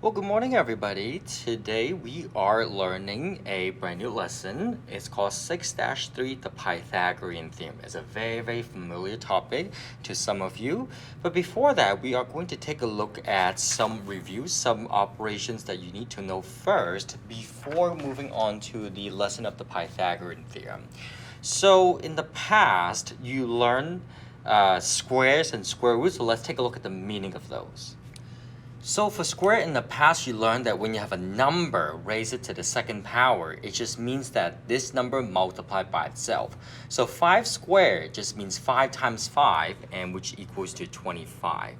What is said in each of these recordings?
Well, good morning, everybody. Today we are learning a brand new lesson. It's called 6-3, the Pythagorean Theorem. It's a very familiar topic to some of you. But before that, we are going to take a look at some reviews, some operations that you need to know first before moving on to the lesson of the Pythagorean Theorem. So in the past, you learned squares and square roots, so let's take a look at the meaning of those. So for square in the past, you learned that when you have a number, raise it to the second power, it just means that this number multiplied by itself. So 5 squared just means 5 times 5, and which equals to 25.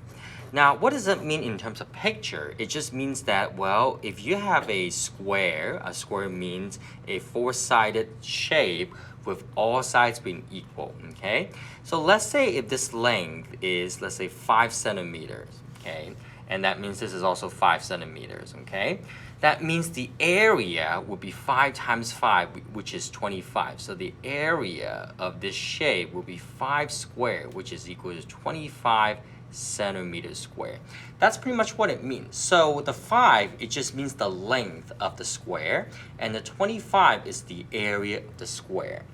Now, what does that mean in terms of picture? It just means that, well, if you have a square means a four-sided shape with all sides being equal, okay? So let's say if this length is, let's say, 5 centimeters, okay? And that means this is also 5 centimeters, okay? That means the area would be 5 times 5, which is 25. So the area of this shape will be 5 squared, which is equal to 25 centimeters squared. That's pretty much what it means. So the 5, it just means the length of the square, and the 25 is the area of the square.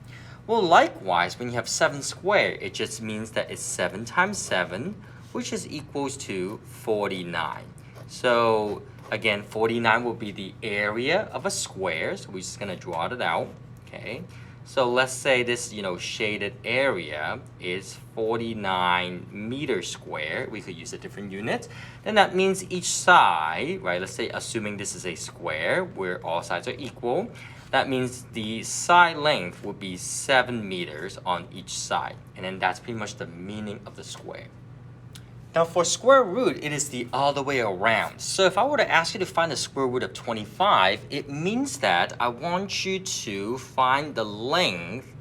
Well, likewise, when you have 7 squared, it just means that it's 7 times 7, which is equals to 49. So again, 49 will be the area of a square. So we're just gonna draw it out, okay? So let's say this, shaded area is 49 meters squared. We could use a different unit. Then that means each side, right? Let's say, assuming this is a square where all sides are equal, that means the side length would be 7 meters on each side. And then that's pretty much the meaning of the square. Now for square root, it is the other way around. So if I were to ask you to find the square root of 25, it means that I want you to find the length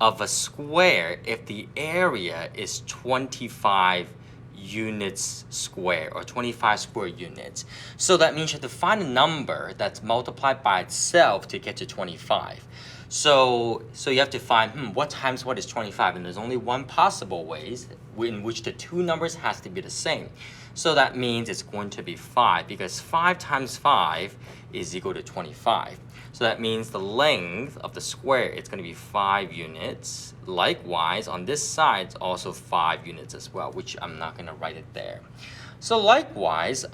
of a square if the area is 25 units square or 25 square units. So that means you have to find a number that's multiplied by itself to get to 25. So you have to find, what times what is 25? And there's only one possible ways in which the two numbers has to be the same. So that means it's going to be 5, because 5 times 5 is equal to 25. So that means the length of the square is going to be 5 units. Likewise, on this side, it's also 5 units as well, which I'm not going to write it there. So likewise,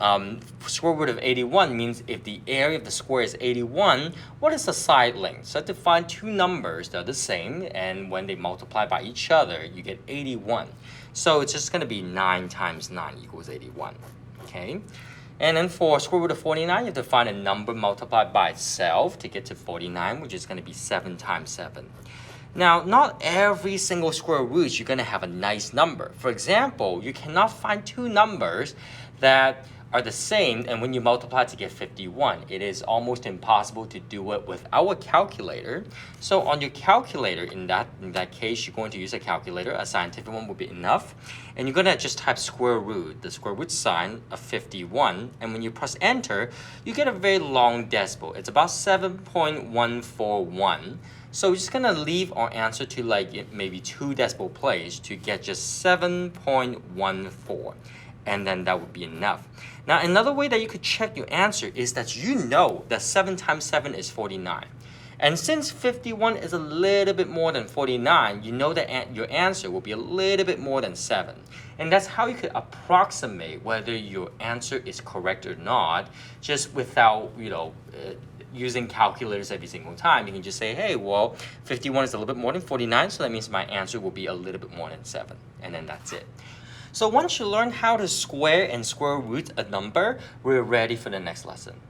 square root of 81 means if the area of the square is 81, what is the side length? So I have to find two numbers that are the same, and when they multiply by each other, you get 81. So it's just going to be 9 times 9 equals 81, okay? And then for square root of 49, you have to find a number multiplied by itself to get to 49, which is going to be 7 times 7. Now, not every single square root you're going to have a nice number. For example, you cannot find two numbers that are the same, and when you multiply to get 51, it is almost impossible to do it without a calculator. So on your calculator, in that case, you're going to use a calculator. A scientific one would be enough. And you're going to just type square root, the square root sign of 51. And when you press enter, you get a very long decimal. It's about 7.141. So we're just going to leave our answer to maybe 2 decimal places to get just 7.14. And then that would be enough. Now, another way that you could check your answer is that you know that 7 times 7 is 49. And since 51 is a little bit more than 49, you know that your answer will be a little bit more than 7. And that's how you could approximate whether your answer is correct or not, just without, using calculators every single time. You can just say, hey, well, 51 is a little bit more than 49, so that means my answer will be a little bit more than 7. And then that's it. So once you learn how to square and square root a number, we're ready for the next lesson.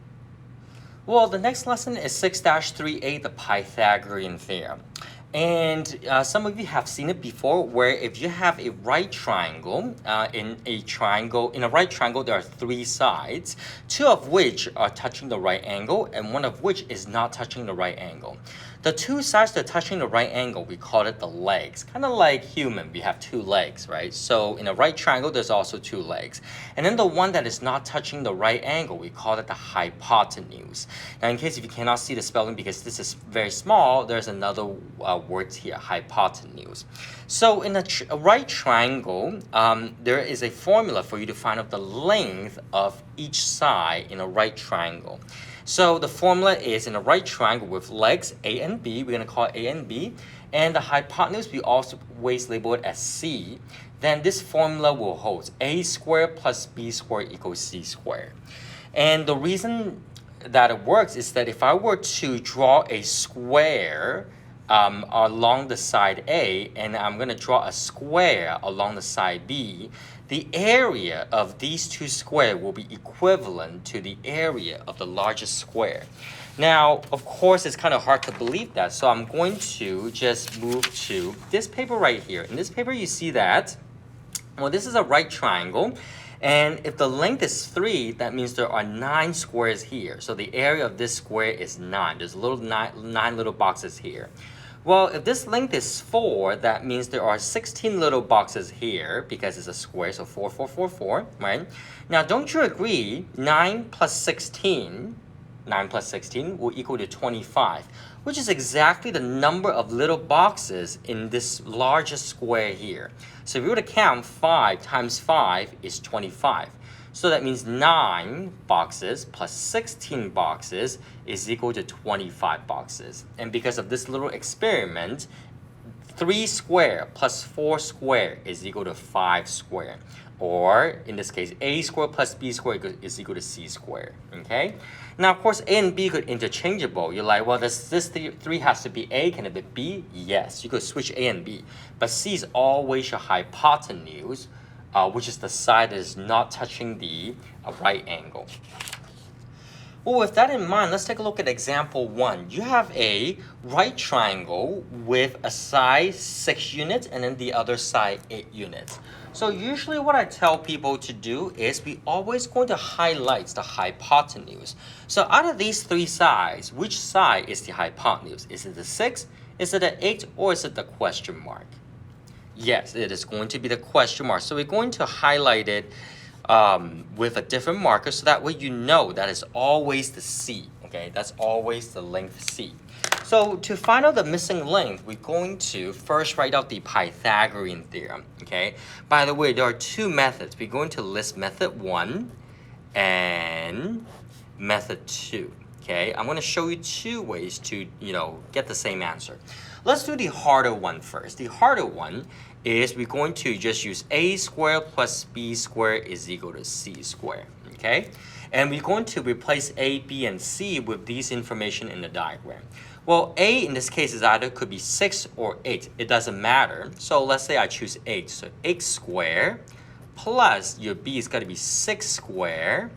Well, the next lesson is 6-3a, the Pythagorean Theorem. And some of you have seen it before, where if you have a right triangle, in a right triangle, there are 3 sides, 2 of which are touching the right angle, and 1 of which is not touching the right angle. The 2 sides that are touching the right angle, we call it the legs. Kind of like human, we have 2 legs, right? So in a right triangle, there's also 2 legs. And then the one that is not touching the right angle, we call it the hypotenuse. Now, in case if you cannot see the spelling because this is very small, there's another words here, hypotenuse. So in a right triangle, there is a formula for you to find out the length of each side in a right triangle. So the formula is in a right triangle with legs A and B, we're going to call it A and B, and the hypotenuse we always label it as C. Then this formula will hold. A squared plus B squared equals C squared. And the reason that it works is that if I were to draw a square along the side A, and I'm going to draw a square along the side B, the area of these two squares will be equivalent to the area of the largest square. Now, of course, it's kind of hard to believe that, so I'm going to just move to this paper right here. In this paper, you see that, well, this is a right triangle. And if the length is 3, that means there are 9 squares here. So the area of this square is 9. There's nine little boxes here. Well, if this length is 4, that means there are 16 little boxes here because it's a square, so 4, 4, 4, 4, right? Now, don't you agree 9 plus 16 will equal to 25, which is exactly the number of little boxes in this largest square here. So if you were to count, 5 times 5 is 25. So that means 9 boxes plus 16 boxes is equal to 25 boxes. And because of this little experiment, 3 square plus 4 square is equal to 5 square. Or, in this case, A squared plus B squared is equal to C squared, okay? Now, of course, A and B could interchangeable. You're like, well, this 3 has to be A, can it be B? Yes, you could switch A and B. But C is always your hypotenuse, which is the side that is not touching the right angle. Well, with that in mind, let's take a look at example 1. You have a right triangle with a side 6 units and then the other side 8 units. So usually what I tell people to do is we always going to highlight the hypotenuse. So out of these 3 sides, which side is the hypotenuse? Is it the 6, is it the 8, or is it the question mark? Yes, it is going to be the question mark. So we're going to highlight it with a different marker so that way you know that is always the C, okay? That's always the length C. So to find out the missing length, we're going to first write out the Pythagorean theorem, okay? By the way, there are 2 methods. We're going to list method 1 and method 2, okay? I'm going to show you 2 ways to, get the same answer. Let's do the harder one first. The harder one is we're going to just use A squared plus B squared is equal to C squared, okay? And we're going to replace A, B, and C with these information in the diagram. Well, A in this case is either could be 6 or 8. It doesn't matter. So let's say I choose 8. So 8 squared plus your B is going to be 6 squared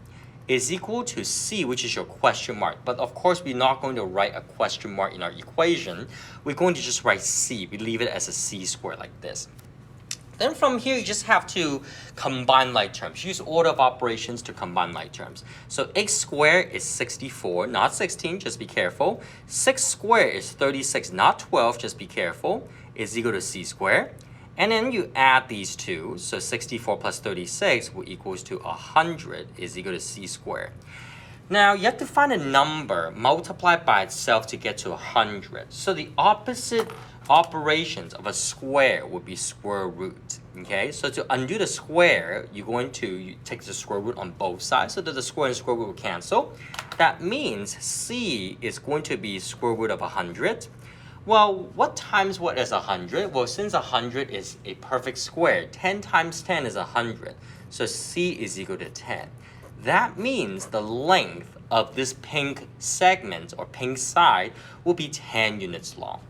is equal to C, which is your question mark. But of course, we're not going to write a question mark in our equation. We're going to just write C. We leave it as a C squared like this. Then from here, you just have to combine like terms. Use order of operations to combine like terms. So 8 squared is 64, not 16, just be careful. 6 squared is 36, not 12, just be careful, is equal to C squared. And then you add these two, so 64 plus 36 will equals to 100 is equal to C squared. Now, you have to find a number multiplied by itself to get to 100. So the opposite operations of a square would be square root, okay? So to undo the square, you're going to take the square root on both sides so that the square and square root will cancel. That means C is going to be square root of 100. Well, what times what is 100? Well, since 100 is a perfect square, 10 times 10 is 100. So C is equal to 10. That means the length of this pink segment or pink side will be 10 units long.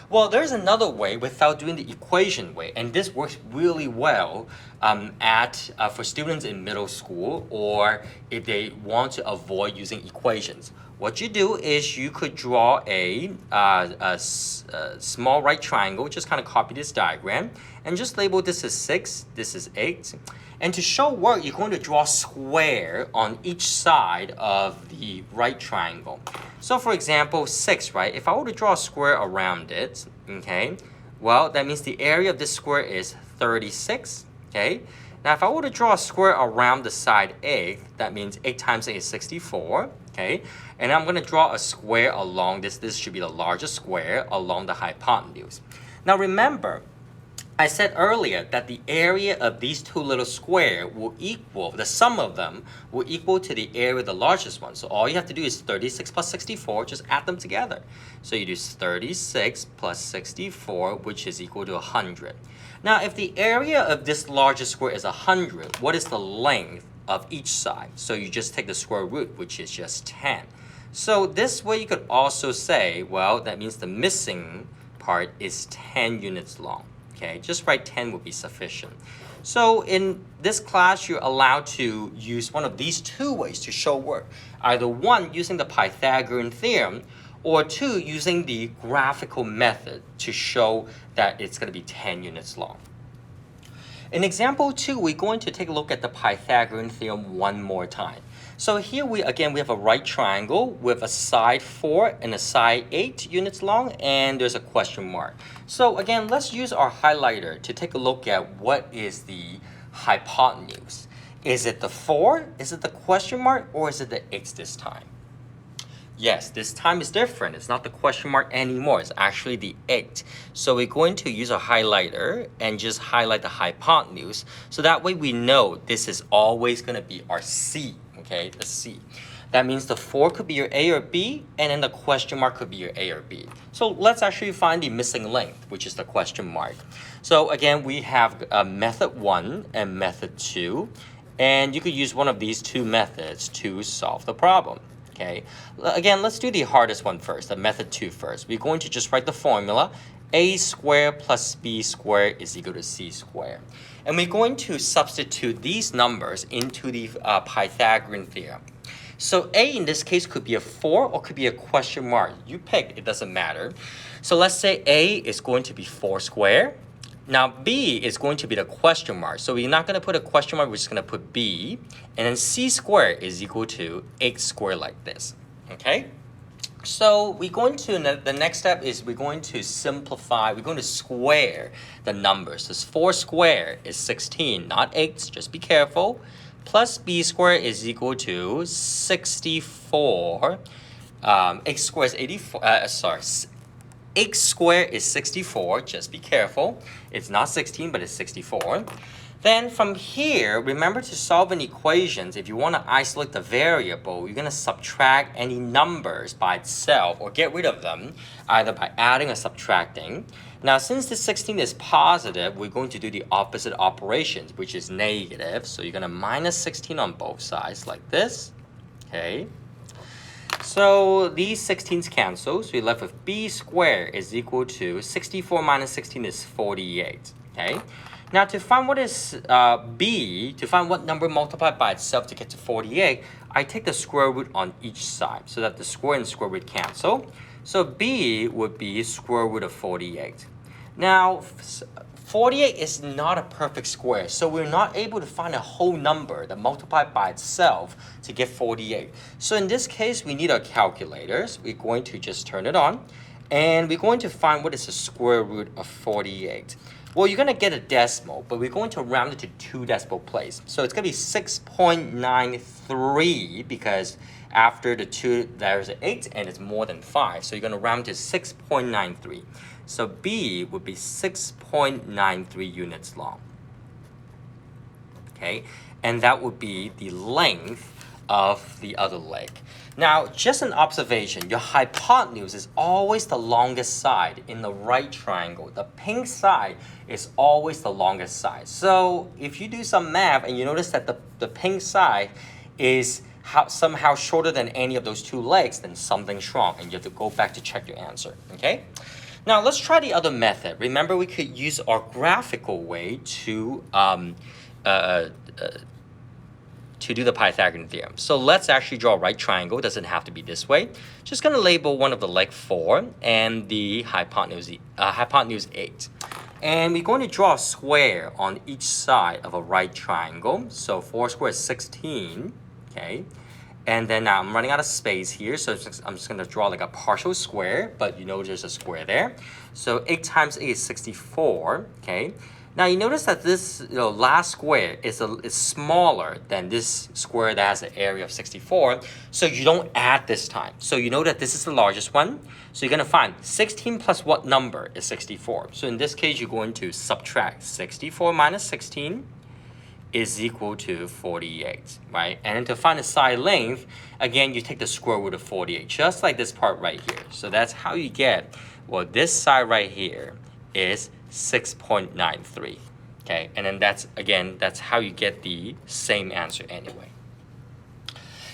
Well, there's another way without doing the equation way, and this works really well for students in middle school or if they want to avoid using equations. What you do is you could draw a small right triangle, just kind of copy this diagram, and just label this as 6, this is 8. And to show work, you're going to draw a square on each side of the right triangle. So for example, 6, right? If I were to draw a square around it, okay, well, that means the area of this square is 36, okay? Now, if I were to draw a square around the side 8, that means 8 times 8 is 64, okay? And I'm going to draw a square along this. This should be the largest square along the hypotenuse. Now, remember, I said earlier that the area of these two little squares will equal, the sum of them will equal to the area of the largest one. So all you have to do is 36 plus 64, just add them together. So you do 36 plus 64, which is equal to 100. Now, if the area of this largest square is 100, what is the length of each side? So you just take the square root, which is just 10. So this way you could also say, well, that means the missing part is 10 units long. Okay, just write 10 would be sufficient. So in this class, you're allowed to use one of these two ways to show work. Either one, using the Pythagorean Theorem, or two, using the graphical method to show that it's going to be 10 units long. In example 2, we're going to take a look at the Pythagorean Theorem one more time. So here we have a right triangle with a side 4 and a side 8 units long, and there's a question mark. So again, let's use our highlighter to take a look at what is the hypotenuse. Is it the 4, is it the question mark, or is it the 8 this time? Yes, this time is different. It's not the question mark anymore. It's actually the 8. So we're going to use a highlighter and just highlight the hypotenuse. So that way we know this is always going to be our C, okay, the C. That means the 4 could be your A or B, and then the question mark could be your A or B. So let's actually find the missing length, which is the question mark. So again, we have method 1 and method 2. And you could use one of these two methods to solve the problem. Okay, again, let's do the hardest one first, the method 2 first. We're going to just write the formula. A squared plus B squared is equal to C squared. And we're going to substitute these numbers into the Pythagorean theorem. So A in this case could be a 4 or could be a question mark. You pick, it doesn't matter. So let's say A is going to be 4 squared. Now B is going to be the question mark. So we're not going to put a question mark, we're just going to put B. And then C squared is equal to 8 squared like this. Okay? So we're going to, the next step is we're going to simplify, we're going to square the numbers. This 4 squared is 16, not 8, just be careful. Plus B squared is equal to 64. 8 squared is 84, 8 squared is 64, just be careful. It's not 16, but it's 64. Then from here, remember to solve an equation. If you want to isolate the variable, you're going to subtract any numbers by itself or get rid of them, either by adding or subtracting. Now, since the 16 is positive, we're going to do the opposite operations, which is negative. So you're going to minus 16 on both sides like this. Okay. So these 16s cancel, so you're left with B squared is equal to 64 minus 16 is 48, okay? Now to find what is B, to find what number multiplied by itself to get to 48, I take the square root on each side so that the square and square root cancel. So B would be square root of 48. Now, 48 is not a perfect square, so we're not able to find a whole number that multiplied by itself to get 48. So in this case, we need our calculators. We're going to just turn it on, and we're going to find what is the square root of 48. Well, you're going to get a decimal, but we're going to round it to 2 decimal places. So it's going to be 6.93 because after the 2, there's an 8, and it's more than 5. So you're going to round to 6.93. So B would be 6.93 units long. Okay, and that would be the length of the other leg. Now, just an observation, your hypotenuse is always the longest side in the right triangle. The pink side is always the longest side. So if you do some math and you notice that the pink side is somehow shorter than any of those two legs, then something's wrong, and you have to go back to check your answer, okay? Now, let's try the other method. Remember, we could use our graphical way to do the Pythagorean theorem. So let's actually draw a right triangle. It doesn't have to be this way. Just going to label one of the leg 4 and the hypotenuse 8. And we're going to draw a square on each side of a right triangle. So 4 squared is 16, okay? And then now I'm running out of space here, so I'm just going to draw like a partial square, but you know there's a square there. So 8 times 8 is 64, okay? Now you notice that this last square is smaller than this square that has an area of 64, so you don't add this time. So you know that this is the largest one, so you're going to find 16 plus what number is 64. So in this case, you're going to subtract 64 minus 16 is equal to 48, right? And then to find the side length, again, you take the square root of 48, just like this part right here. So that's how you get, well, this side right here is 6.93, okay? And then that's how you get the same answer anyway.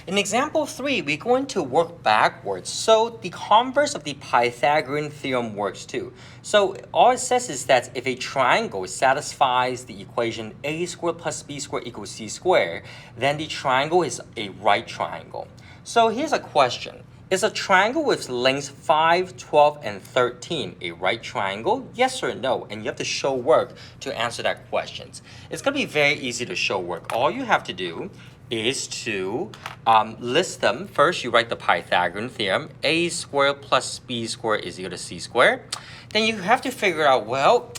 In example 3, we're going to work backwards. So the converse of the Pythagorean theorem works too. So all it says is that if a triangle satisfies the equation a squared plus b squared equals c squared, then the triangle is a right triangle. So here's a question. Is a triangle with lengths 5, 12, and 13 a right triangle? Yes or no? And you have to show work to answer that question. It's going to be very easy to show work. All you have to do is to list them. First, you write the Pythagorean theorem. A squared plus b squared is equal to c squared. Then you have to figure out, well,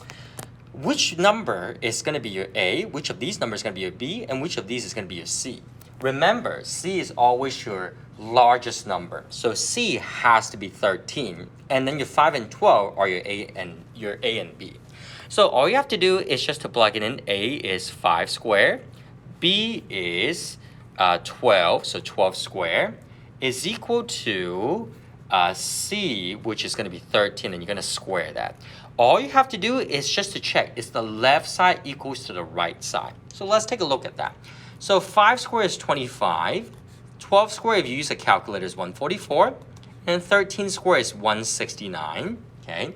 which number is going to be your a, which of these numbers is going to be your b, and which of these is going to be your c. Remember, c is always your largest number. So c has to be 13. And then your 5 and 12 are your a and b. So all you have to do is just to plug it in. A is 5 squared. B is 12, so 12 squared, is equal to c, which is going to be 13, and you're going to square that. All you have to do is just to check, is the left side equals to the right side? So let's take a look at that. So 5 squared is 25, 12 squared, if you use a calculator, is 144, and 13 squared is 169, okay?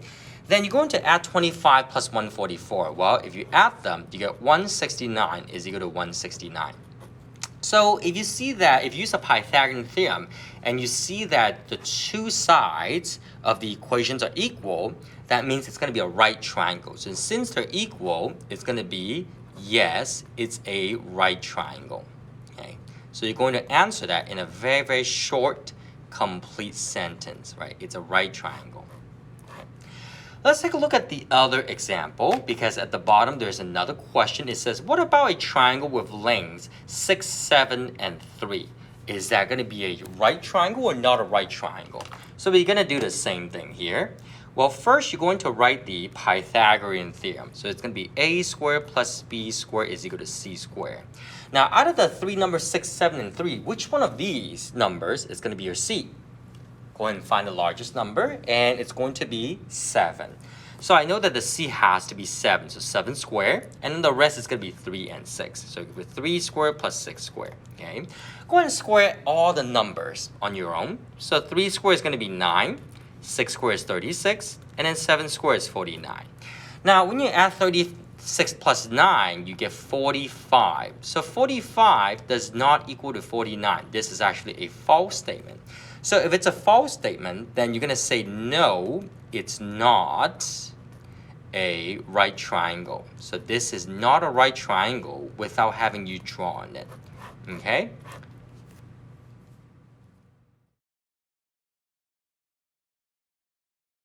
Then you're going to add 25 plus 144. Well, if you add them, you get 169 is equal to 169. So if you see that, if you use a Pythagorean theorem, and you see that the two sides of the equations are equal, that means it's going to be a right triangle. So since they're equal, it's going to be, yes, it's a right triangle. Okay. So you're going to answer that in a very, very short, complete sentence, right? It's a right triangle. Let's take a look at the other example, because at the bottom there's another question. It says, what about a triangle with lengths 6, 7, and 3? Is that going to be a right triangle or not a right triangle? So we're going to do the same thing here. Well, first you're going to write the Pythagorean theorem. So it's going to be a squared plus b squared is equal to c squared. Now, out of the three numbers 6, 7, and 3, which one of these numbers is going to be your c? Go ahead and find the largest number, and it's going to be 7. So I know that the c has to be 7, so 7 squared, and then the rest is going to be 3 and 6. So with 3 squared plus 6 squared, okay? Go ahead and square all the numbers on your own. So 3 squared is going to be 9, 6 squared is 36, and then 7 squared is 49. Now, when you add 36 plus 9, you get 45. So 45 does not equal to 49. This is actually a false statement. So if it's a false statement, then you're going to say, no, it's not a right triangle. So this is not a right triangle without having you drawn it. Okay?